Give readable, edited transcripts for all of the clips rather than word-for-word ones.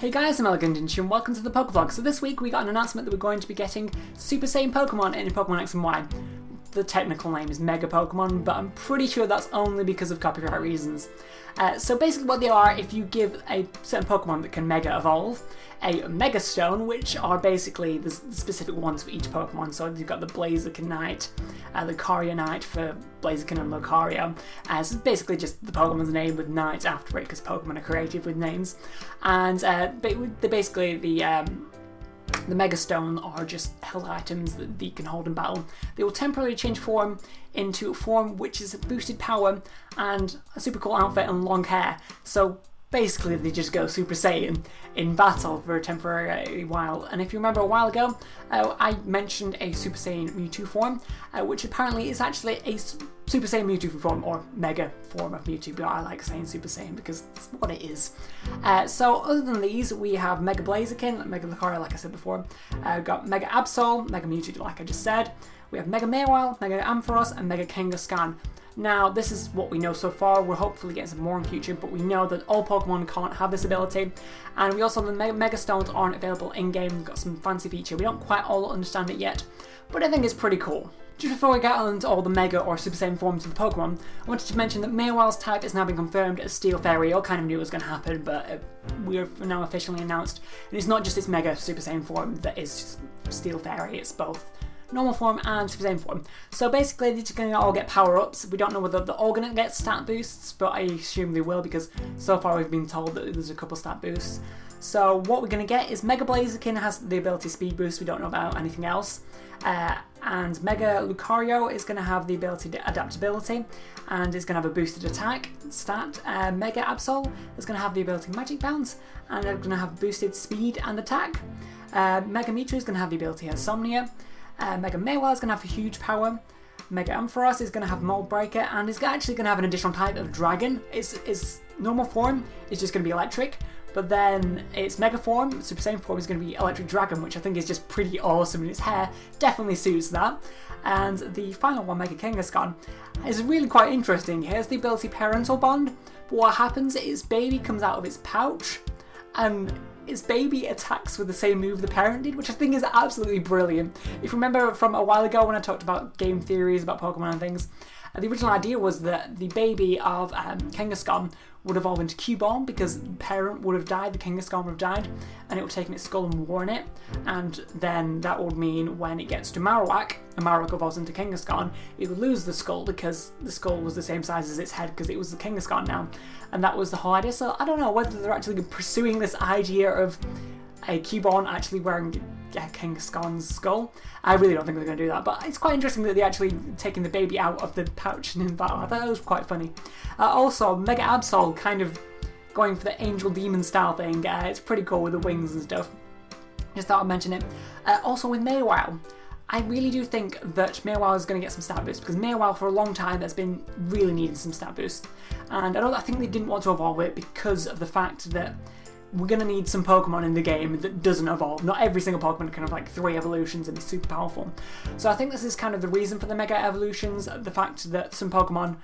Hey guys, I'm Elegant and welcome to the Pokevlog. So this week we got an announcement that we're going to be getting Super Saiyan Pokemon in Pokemon X and Y. The technical name is Mega Pokemon, but I'm pretty sure that's only because of copyright reasons. So basically what they are, if you give a certain Pokemon that can Mega Evolve, a Mega Stone, which are basically the specific ones for each Pokemon. So you've got the Blazikenite, the Coriolanite for Blaziken and Lucario. So it's basically just the Pokemon's name with Knight after it, because Pokemon are creative with names. And they're basically the Mega Stone are just held items that you can hold in battle. They will temporarily change form into a form which is boosted power and a super cool outfit and long hair. So basically they just go Super Saiyan in battle for a temporary while. And if you remember a while ago, I mentioned a Super Saiyan Mewtwo form, which apparently is actually a Super Saiyan Mewtwo form, or Mega form of Mewtwo, but I like saying Super Saiyan because that's what it is. So other than these, we have Mega Blaziken, Mega Lucario, like I said before. We've got Mega Absol, Mega Mewtwo, like I just said. We have Mega Mawile, Mega Ampharos, and Mega Kangaskhan. Now, this is what we know so far. We're hopefully getting some more in future, but we know that all Pokemon can't have this ability. And we also know the Mega Stones aren't available in-game. We've got some fancy feature. We don't quite all understand it yet, but I think it's pretty cool. Just before we get on to all the Mega or Super Saiyan forms of the Pokemon, I wanted to mention that Mawile's type has now been confirmed as Steel Fairy. I kind of knew it was going to happen, but we're now officially announced. And it's not just its Mega Super Saiyan form that is Steel Fairy, it's both normal form and Super Saiyan form. So basically they're just going to all get power-ups. We don't know whether they're all going to get stat boosts, but I assume they will because so far we've been told that there's a couple stat boosts. So what we're going to get is Mega Blaziken has the ability Speed Boost, we don't know about anything else. And Mega Lucario is going to have the ability to Adaptability and is going to have a boosted attack stat. Mega Absol is going to have the ability Magic Bounce and they're going to have boosted speed and attack. Mega Mewtwo is going to have the ability Insomnia. Mega Mawile is going to have huge power. Mega Ampharos is going to have Mold Breaker and is actually going to have an additional type of Dragon. Its normal form is just going to be electric, but then its Mega form, Super Saiyan form, is going to be Electric Dragon, which I think is just pretty awesome, and its hair definitely suits that. And the final one, Mega Kangaskhan, is really quite interesting. It has the ability Parental Bond, but what happens is baby comes out of its pouch and its baby attacks with the same move the parent did, which I think is absolutely brilliant. If you remember from a while ago when I talked about game theories about Pokemon and things, the original idea was that the baby of Kangaskhan would evolve into Cubone because the parent would have died, the Kangaskhan would have died, and it would have taken its skull and worn it, and then that would mean when it gets to Marowak, and Marowak evolves into Kangaskhan, it would lose the skull because the skull was the same size as its head because it was the Kangaskhan now, and that was the whole idea. So I don't know whether they're actually pursuing this idea of a Cubone actually wearing Kangaskhan's skull. I really don't think they're going to do that, but it's quite interesting that they're actually taking the baby out of the pouch and in battle. I thought that was quite funny. Also, Mega Absol kind of going for the Angel Demon style thing. It's pretty cool with the wings and stuff. Just thought I'd mention it. Also with Mawile, I really do think that Mawile is going to get some stat boosts because Mawile for a long time has been really needing some stat boosts, and I think they didn't want to evolve it because of the fact that we're going to need some Pokemon in the game that doesn't evolve. Not every single Pokemon can have like 3 evolutions and be super powerful. So I think this is kind of the reason for the Mega Evolutions, the fact that some Pokemon,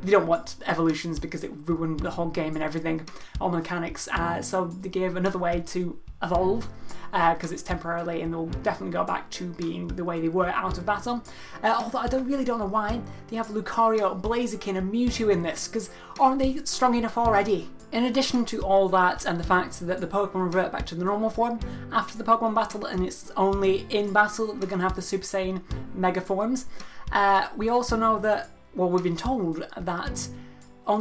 they don't want evolutions because it ruined the whole game and everything, all mechanics. So they gave another way to evolve because it's temporarily and they'll definitely go back to being the way they were out of battle. Although I really don't know why they have Lucario, Blaziken and Mewtwo in this, because aren't they strong enough already? In addition to all that and the fact that the Pokemon revert back to the normal form after the Pokemon battle and it's only in battle that they're going to have the Super Saiyan Mega forms, we also know that, well, we've been told that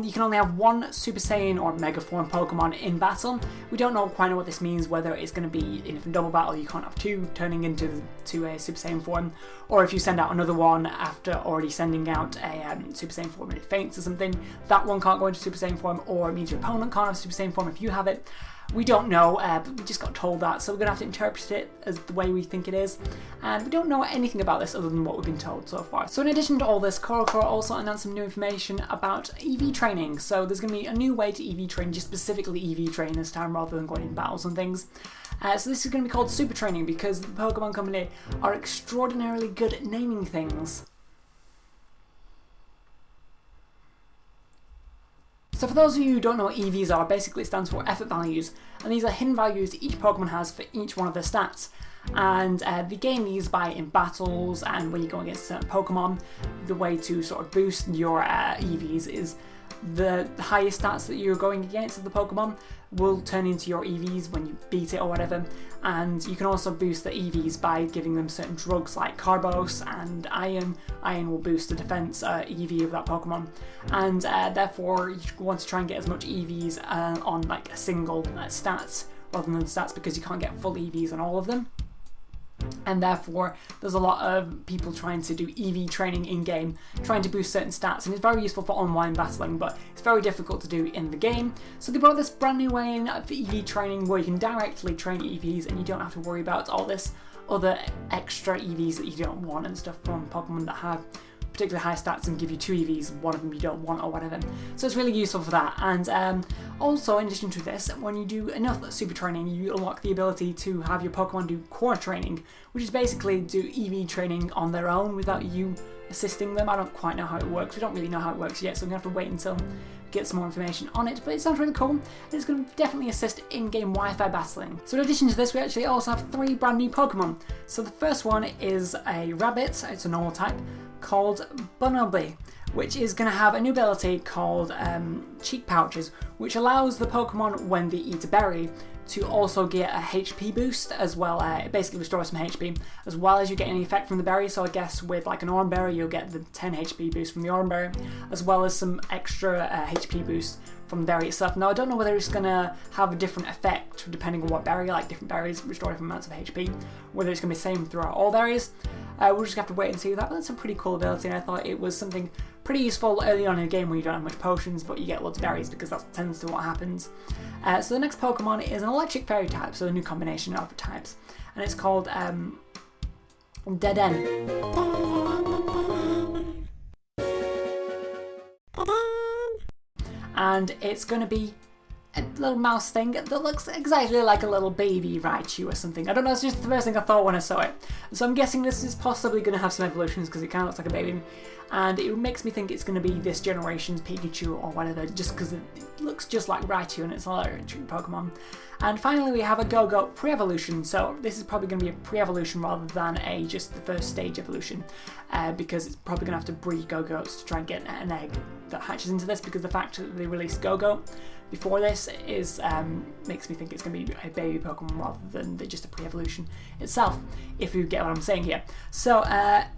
you can only have 1 Super Saiyan or Mega form Pokemon in battle. We don't quite know what this means, whether it's going to be in a double battle you can't have 2 turning into a Super Saiyan form, or if you send out another one after already sending out a Super Saiyan form and it faints or something, that one can't go into Super Saiyan form, or it means your opponent can't have Super Saiyan form if you have it. We don't know, but we just got told that, so we're going to have to interpret it as the way we think it is, and we don't know anything about this other than what we've been told so far. So in addition to all this, Coro also announced some new information about EV training. So there's going to be a new way to EV train, just specifically EV train this time rather than going in battles and things. So this is going to be called Super Training because the Pokemon Company are extraordinarily good at naming things. So for those of you who don't know what EVs are, basically it stands for effort values, and these are hidden values that each Pokemon has for each one of their stats. And they gain these by in battles and when you go against certain Pokemon. The way to sort of boost your EVs is the highest stats that you're going against of the Pokemon will turn into your EVs when you beat it or whatever, and you can also boost the EVs by giving them certain drugs like Carbos and Iron. Iron will boost the defense EV of that Pokemon, and therefore you want to try and get as much EVs on like a single stats rather than stats, because you can't get full EVs on all of them. And therefore there's a lot of people trying to do EV training in game, trying to boost certain stats, and it's very useful for online battling, but it's very difficult to do in the game. So they brought this brand new way in for EV training where you can directly train EVs and you don't have to worry about all this other extra EVs that you don't want and stuff from Pokemon that have particularly high stats and give you 2 EVs, one of them you don't want or whatever. So it's really useful for that. And also, in addition to this, when you do enough super training, you unlock the ability to have your Pokemon do core training, which is basically do EV training on their own without you assisting them. I don't quite know how it works. We don't really know how it works yet, so we're going to have to wait until we get some more information on it, but it sounds really cool, and it's going to definitely assist in-game Wi-Fi battling. So in addition to this, we actually also have 3 brand new Pokemon. So the first one is a rabbit, it's a normal type, called Bunnelby, which is going to have a new ability called Cheek Pouches, which allows the Pokemon, when they eat a berry, to also get a HP boost as well. It basically restores some HP as well as you get any effect from the berry. So I guess with like an Oran Berry, you'll get the 10 HP boost from the Oran Berry, as well as some extra HP boost from the berry itself. Now I don't know whether it's going to have a different effect depending on what berry, like different berries restore different amounts of HP, whether it's going to be the same throughout all berries. We'll just have to wait and see that, but that's a pretty cool ability, and I thought it was something pretty useful early on in the game where you don't have much potions but you get lots of berries, because that tends to what happens. So the next Pokemon is an electric fairy type, so a new combination of types, and it's called Deden. And it's going to be a little mouse thing that looks exactly like a little baby Raichu or something. I don't know, it's just the first thing I thought when I saw it. So I'm guessing this is possibly going to have some evolutions because it kind of looks like a baby. And it makes me think it's going to be this generation's Pikachu or whatever, just because it looks just like Raichu and it's an electric Pokemon. And finally we have a Go-Go pre-evolution, so this is probably going to be a pre-evolution rather than just the first stage evolution, because it's probably going to have to breed Go-Go's to try and get an egg that hatches into this, because the fact that they released Go-Go before this is makes me think it's going to be a baby Pokemon rather than just a pre-evolution itself, if you get what I'm saying here. So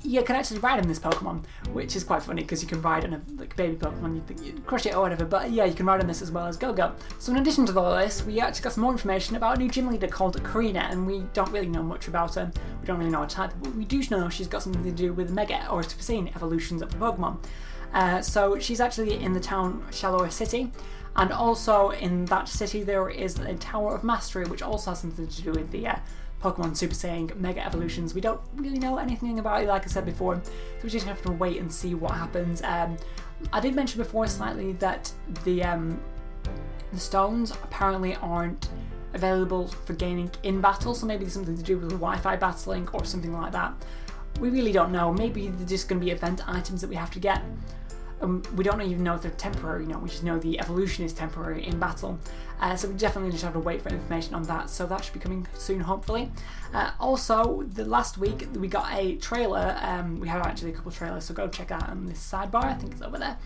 you can actually ride on this Pokemon, which is quite funny because you can ride on a baby Pokemon, you think you'd crush it or whatever, but yeah, you can ride on this as well as Go-Go. So in addition to all this, we actually got some more information about a new gym leader called Karina, and we don't really know much about her. We don't really know her type, but we do know she's got something to do with Mega or Super Saiyan evolutions of the Pokemon. So she's actually in the town Shallower City, and also in that city there is a Tower of Mastery, which also has something to do with the Pokemon Super Saiyan Mega Evolutions. We don't really know anything about it, like I said before, so we just have to wait and see what happens. I did mention before slightly that the stones apparently aren't available for gaining in battle, so maybe there's something to do with the Wi-Fi battling or something like that. We really don't know. Maybe they're just going to be event items that we have to get. We don't even know if they're temporary, we just know the evolution is temporary in battle. So we definitely just have to wait for information on that, so that should be coming soon, hopefully. Also, the last week we got a trailer. We have actually a couple of trailers, so go check out on this sidebar, I think it's over there.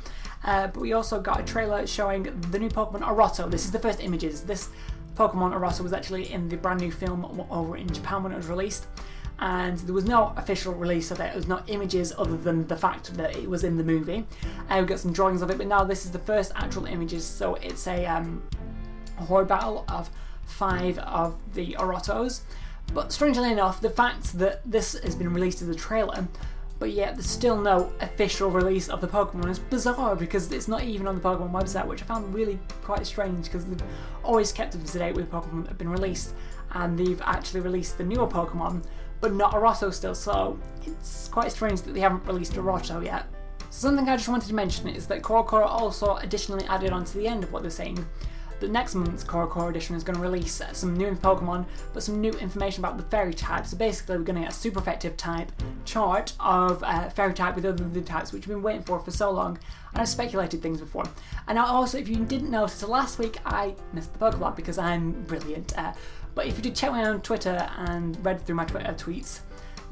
But we also got a trailer showing the new Pokemon Oroto. This is the first images. This Pokemon Oroto was actually in the brand new film over in Japan when it was released, and there was no official release of it. There was no images other than the fact that it was in the movie. We got some drawings of it, but now this is the first actual images, so it's a horde battle of 5 of the Orotos. But strangely enough, the fact that this has been released as a trailer, but yet there's still no official release of the Pokemon, is bizarre because it's not even on the Pokemon website, which I found really quite strange because they've always kept up to date with Pokemon that have been released, and they've actually released the newer Pokemon, but not Oroto still, so it's quite strange that they haven't released Oroto yet. So something I just wanted to mention is that Coro also additionally added on to the end of what they're saying the next month's Coro edition is going to release some new Pokemon, but some new information about the fairy type. So basically we're going to get a super effective type chart of fairy type with other types, which we've been waiting for so long, and I've speculated things before. And now also, if you didn't notice, so last week I missed the Pokevlog because I'm brilliant, but if you did check me out on Twitter and read through my Twitter tweets,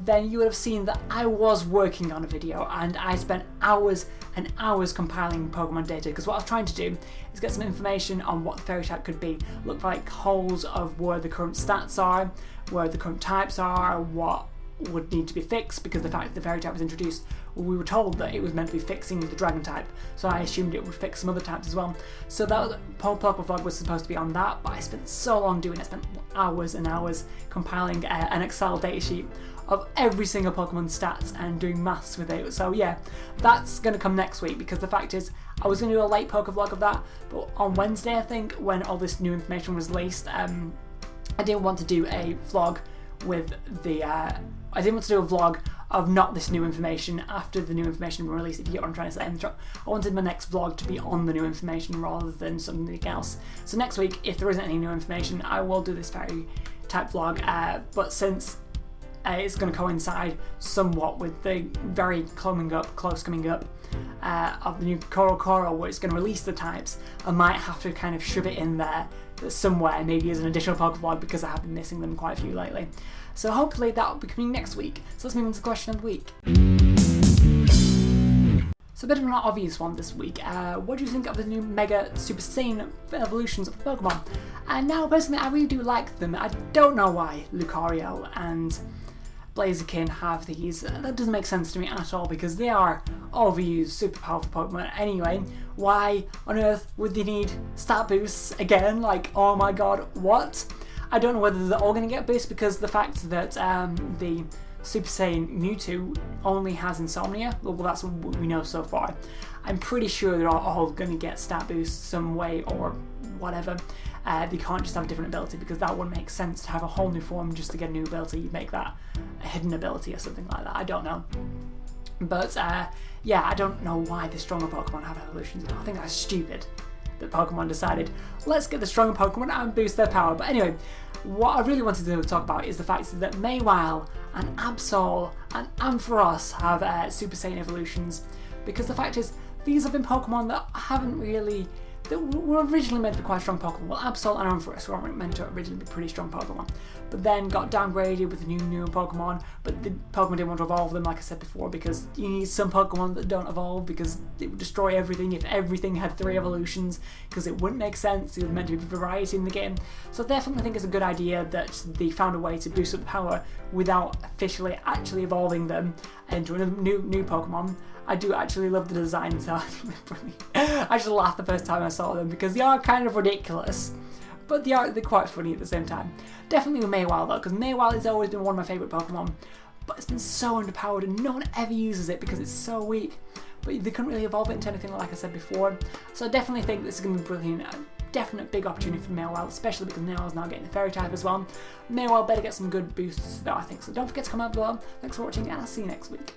then you would have seen that I was working on a video and I spent hours and hours compiling Pokemon data, because what I was trying to do is get some information on what the fairy type could be, look for like holes of where the current stats are, where the current types are, what would need to be fixed, because the fact that the fairy type was introduced, we were told that it was meant to be fixing the dragon type, so I assumed it would fix some other types as well. So that was, Pokevlog was supposed to be on that, but I spent so long doing it. I spent hours and hours compiling an Excel datasheet of every single Pokemon stats and doing maths with it. So yeah, that's going to come next week, because the fact is I was going to do a late Pokevlog of that, but on Wednesday I think, when all this new information was released, I didn't want to do a vlog with the I didn't want to do a vlog of not this new information after the new information was released, if you get what I'm trying to say. I wanted my next vlog to be on the new information rather than something else. So next week, if there isn't any new information, I will do this fairy type vlog, but since it's going to coincide somewhat with the very close coming up of the new Coro, where it's going to release the types, I might have to kind of shove it in there somewhere, maybe as an additional Pokevlog, because I have been missing them quite a few lately. So hopefully that will be coming next week. So let's move on to the question of the week. So a bit of an obvious one this week. What do you think of the new Mega Super Saiyan evolutions of Pokemon? And now personally I really do like them. I don't know why Lucario and Blaziken have these. That doesn't make sense to me at all, because they are overused, super powerful Pokemon anyway. Why on earth would they need stat boosts again? Like, oh my god, what? I don't know whether they're all going to get boosts, because the fact that the Super Saiyan Mewtwo only has Insomnia, well that's what we know so far. I'm pretty sure they're all going to get stat boosts some way or whatever. They can't just have a different ability, because that wouldn't make sense to have a whole new form just to get a new ability. You'd make that a hidden ability or something like that. I don't know. But yeah, I don't know why the stronger Pokemon have evolutions. I think that's stupid that Pokemon decided, let's get the stronger Pokemon and boost their power. But anyway, what I really wanted to talk about is the fact that Mawile and Absol and Ampharos have Super Saiyan evolutions, because the fact is these have been Pokemon that haven't really, that were originally meant to be quite strong Pokemon. Well, Absol and Ampharos were meant to originally be pretty strong Pokemon, but then got downgraded with the new Pokemon, but the Pokemon didn't want to evolve them, like I said before, because you need some Pokemon that don't evolve, because it would destroy everything if everything had 3 evolutions, because it wouldn't make sense. It was meant to be variety in the game. So I definitely think it's a good idea that they found a way to boost up power without officially actually evolving them into a new Pokemon. I do actually love the design, so I just laughed the first time I saw them, because they are kind of ridiculous, but they're quite funny at the same time. Definitely with Mawile though, because Mawile has always been one of my favourite Pokemon, but it's been so underpowered and no one ever uses it because it's so weak. But they couldn't really evolve it into anything, like I said before. So I definitely think this is going to be brilliant. A definite big opportunity for Mawile, especially because Mawile's now getting the fairy type as well. Mawile better get some good boosts though, I think. So don't forget to comment below. Thanks for watching, and I'll see you next week.